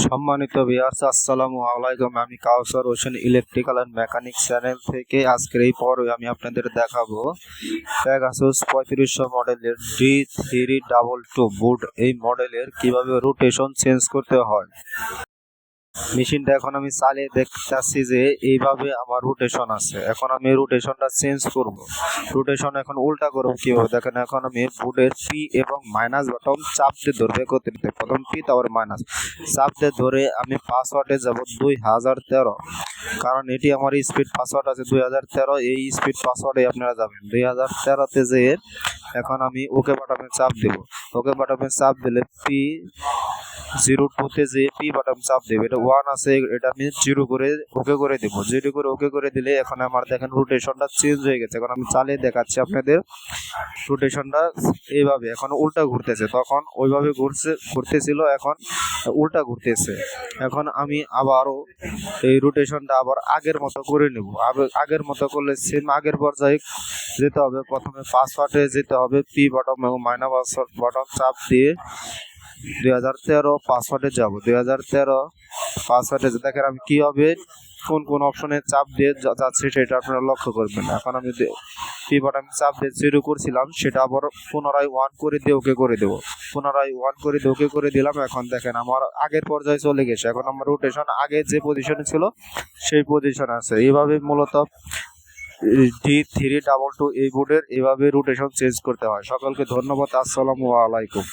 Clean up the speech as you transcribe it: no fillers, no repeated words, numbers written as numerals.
সম্মানিত ভিউয়ার্স, আসসালামু আলাইকুম। আমি Kausar Hossain electrical and mechanic channel থেকে আজকের এই পর্বে আমি আপনাদের দেখাবো পেগাসাস 3500 মডেলের D322 বুট এই মডেলের কিভাবে রোটেশন চেঞ্জ করতে হয়। মেশিনটা এখন আমি চালিয়ে দেখতেছি যে এইভাবে আমার রোটেশন আছে। এখন আমি রোটেশনটা চেঞ্জ করব। রোটেশন এখন উল্টা করব কিভাবে দেখেন। এখন আমি বুটের পি এবং মাইনাস বাটন চাপ দিয়ে ধরবে একত্রিত, প্রথম পি তারপর মাইনাস চাপ দিয়ে ধরে আমি পাসওয়ার্ডে যাব 2013, কারণ এটি আমার স্পিড পাসওয়ার্ড আছে 2013। এই স্পিড পাসওয়ার্ডে আপনারা যাবেন 2013-তে যেয়ে এখন আমি ওকে বাটনে চাপ দেব। ওকে বাটনে চাপ দিলে P02-তে যে পি বাটন চাপ দেবে, এটা 1 আছে, এটা আমি 0 করে ওকে করে দেবো। 0 করে ওকে করে দিলে এখন আমার দেখেন রোটেশনটা চেঞ্জ হয়ে গেছে। এখন আমি চালিয়ে দেখাচ্ছি আপনাদের। রোটেশনটা এইভাবে এখন উল্টা ঘুরতেছে, তখন ওইভাবে ঘুরতেছিল, এখন উল্টা ঘুরতেছে। এখন আমি আবারও এই রোটেশনটা আবার আগের মতো করে নেব। আগের মতো করলে সেম আগের পর্যায়ে যেতে হবে। প্রথমে পাসওয়ার্ডে যেতে হবে, পি বাটন এবং মাইনাস বাটন চাপ দিয়ে 2013 পাসওয়ার্ডে যাব। 2013 পাসওয়ার্ডে দেখেন আমি কি হবে কোন অপশনে চাপ দিয়ে যাচ্ছে সেটা আপনারা লক্ষ্য করবেন। এখন আমি পি বাটন চাপ দিয়ে 0 করছিলাম, সেটা আবার পুনরায় 1 করে দিয়ে ওকে করে দেবো। পুনরায় 1 করে দিয়ে ওকে করে দিলাম। এখন দেখেন আমার আগের পর্যায়ে চলে গেছে। এখন আমার রোটেশন আগে যে পজিশনে ছিল সেই পজিশন আছে। এইভাবে মূলত D322 এই বোর্ডের এইভাবে রোটেশন চেঞ্জ করতে হয়। সকলকে ধন্যবাদ। আসসালামু আলাইকুম।